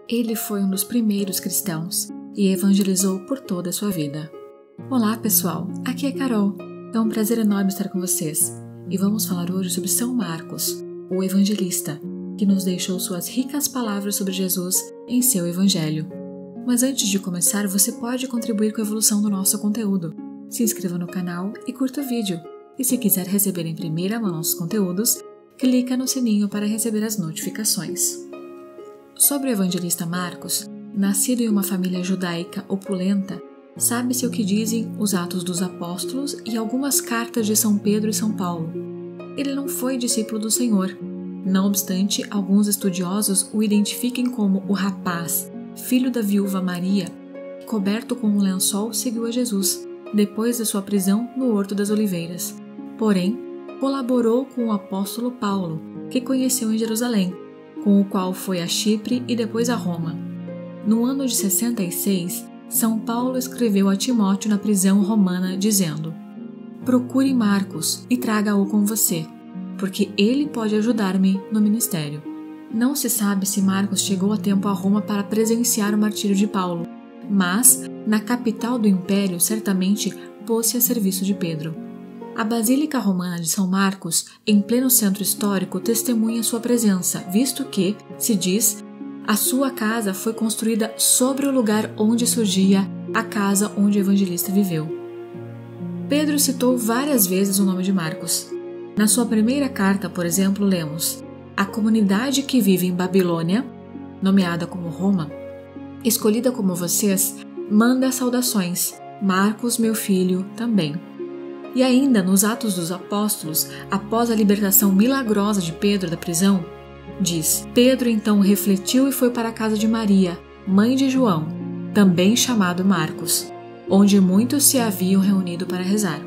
Ele foi um dos primeiros cristãos e evangelizou por toda a sua vida. Olá pessoal, aqui é Carol. É um prazer enorme estar com vocês e vamos falar hoje sobre São Marcos, o evangelista, que nos deixou suas ricas palavras sobre Jesus em seu evangelho. Mas antes de começar, você pode contribuir com a evolução do nosso conteúdo. Se inscreva no canal e curta o vídeo. E se quiser receber em primeira mão nossos conteúdos, clica no sininho para receber as notificações. Sobre o evangelista Marcos, nascido em uma família judaica opulenta, sabe-se o que dizem os Atos dos Apóstolos e algumas cartas de São Pedro e São Paulo. Ele não foi discípulo do Senhor. Não obstante, alguns estudiosos o identifiquem como o rapaz, filho da viúva Maria, que, coberto com um lençol, seguiu a Jesus, depois da sua prisão no Horto das Oliveiras. Porém, colaborou com o apóstolo Paulo, que conheceu em Jerusalém, com o qual foi a Chipre e depois a Roma. No ano de 66, São Paulo escreveu a Timóteo na prisão romana, dizendo: "Procure Marcos e traga-o com você, porque ele pode ajudar-me no ministério." Não se sabe se Marcos chegou a tempo a Roma para presenciar o martírio de Paulo, mas, na capital do império, certamente pôs-se a serviço de Pedro. A Basílica Romana de São Marcos, em pleno centro histórico, testemunha sua presença, visto que, se diz, a sua casa foi construída sobre o lugar onde surgia a casa onde o evangelista viveu. Pedro citou várias vezes o nome de Marcos. Na sua primeira carta, por exemplo, lemos: "A comunidade que vive em Babilônia, nomeada como Roma, escolhida como vocês, manda saudações. Marcos, meu filho, também." E ainda nos Atos dos Apóstolos, após a libertação milagrosa de Pedro da prisão, diz: "Pedro então refletiu e foi para a casa de Maria, mãe de João, também chamado Marcos, onde muitos se haviam reunido para rezar."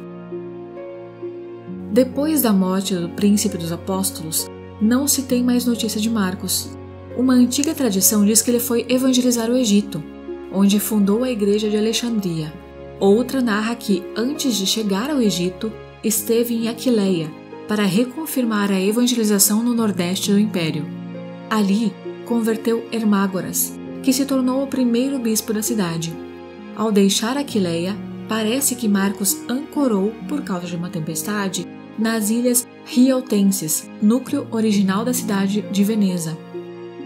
Depois da morte do príncipe dos apóstolos, não se tem mais notícia de Marcos. Uma antiga tradição diz que ele foi evangelizar o Egito, onde fundou a igreja de Alexandria. Outra narra que, antes de chegar ao Egito, esteve em Aquileia para reconfirmar a evangelização no nordeste do império. Ali, converteu Hermágoras, que se tornou o primeiro bispo da cidade. Ao deixar Aquileia, parece que Marcos ancorou, por causa de uma tempestade, nas ilhas Rialtenses, núcleo original da cidade de Veneza.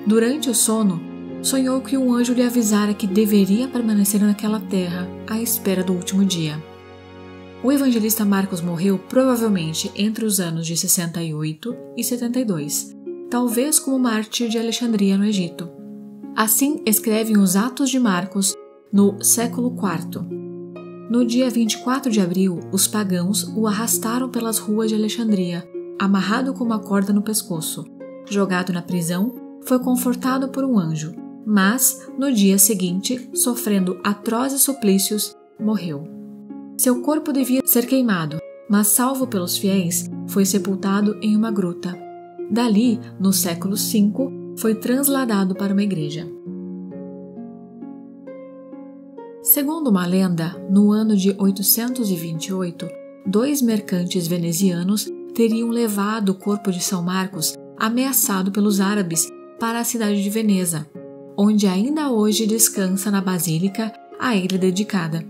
Durante o sono, sonhou que um anjo lhe avisara que deveria permanecer naquela terra à espera do último dia. O evangelista Marcos morreu provavelmente entre os anos de 68 e 72, talvez como mártir de Alexandria no Egito. Assim escrevem os Atos de Marcos no século IV. No dia 24 de abril, os pagãos o arrastaram pelas ruas de Alexandria, amarrado com uma corda no pescoço. Jogado na prisão, foi confortado por um anjo, mas, no dia seguinte, sofrendo atrozes suplícios, morreu. Seu corpo devia ser queimado, mas, salvo pelos fiéis, foi sepultado em uma gruta. Dali, no século V, foi transladado para uma igreja. Segundo uma lenda, no ano de 828, 2 mercantes venezianos teriam levado o corpo de São Marcos, ameaçado pelos árabes, para a cidade de Veneza, onde ainda hoje descansa na basílica a ele dedicada.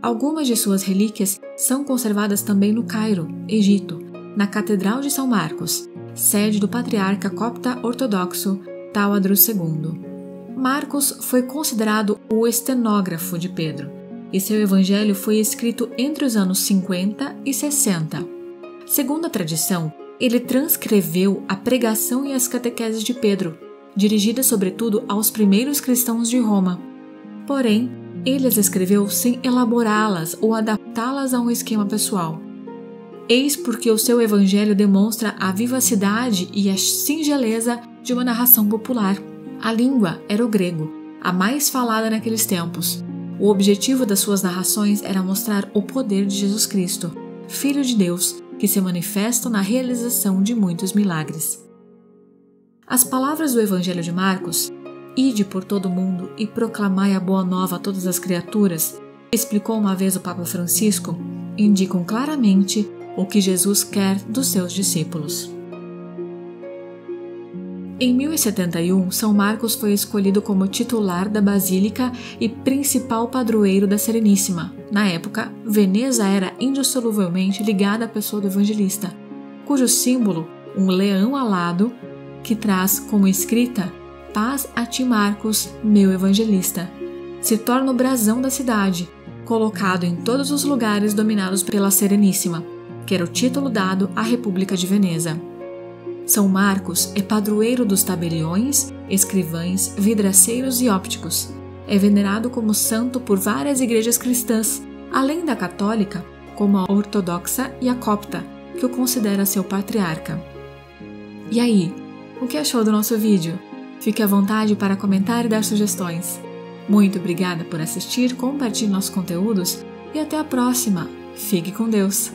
Algumas de suas relíquias são conservadas também no Cairo, Egito, na Catedral de São Marcos, sede do patriarca copta ortodoxo Tawádros II. Marcos foi considerado o estenógrafo de Pedro, e seu evangelho foi escrito entre os anos 50 e 60. Segundo a tradição, ele transcreveu a pregação e as catequeses de Pedro, dirigidas sobretudo aos primeiros cristãos de Roma. Porém, ele as escreveu sem elaborá-las ou adaptá-las a um esquema pessoal. Eis porque o seu evangelho demonstra a vivacidade e a singeleza de uma narração popular. A língua era o grego, a mais falada naqueles tempos. O objetivo das suas narrações era mostrar o poder de Jesus Cristo, Filho de Deus, que se manifesta na realização de muitos milagres. As palavras do Evangelho de Marcos, "Ide por todo o mundo e proclamai a boa nova a todas as criaturas", explicou uma vez o Papa Francisco, indicam claramente o que Jesus quer dos seus discípulos. Em 1071, São Marcos foi escolhido como titular da Basílica e principal padroeiro da Sereníssima. Na época, Veneza era indissoluvelmente ligada à pessoa do evangelista, cujo símbolo, um leão alado, que traz como escrita "Paz a ti, Marcos, meu evangelista", se torna o brasão da cidade, colocado em todos os lugares dominados pela Sereníssima, que era o título dado à República de Veneza. São Marcos é padroeiro dos tabeliões, escrivães, vidraceiros e ópticos. É venerado como santo por várias igrejas cristãs, além da católica, como a ortodoxa e a copta, que o considera seu patriarca. E aí, o que achou do nosso vídeo? Fique à vontade para comentar e dar sugestões. Muito obrigada por assistir, compartilhe nossos conteúdos e até a próxima. Fique com Deus!